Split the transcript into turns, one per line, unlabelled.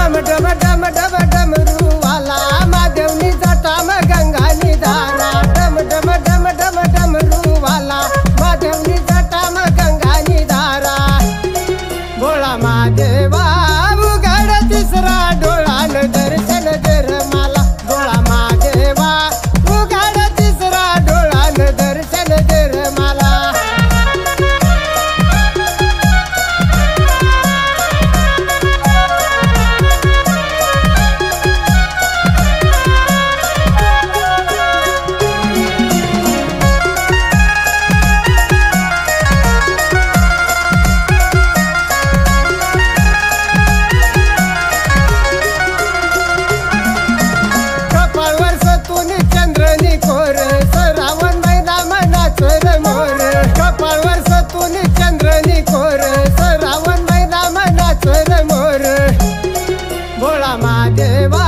डम डम डम डम डमरूवाला महादेवनी जटा म गंगानी धारा डम डम डम डम डमरूवाला महादेवनी जटा म गंगानी धारा भोळा महादेवा उघड तिसरा डोळा न दर्शन दर मला भोळा महादेवा उघड तिसरा डोळा न दर्शन दर मला चंद्रनी कोर सरावण मैना मनाचर मोर कपाळवर सतून चंद्रनी कोर सरावण मैना मनाचर मोर भोळा महादेवा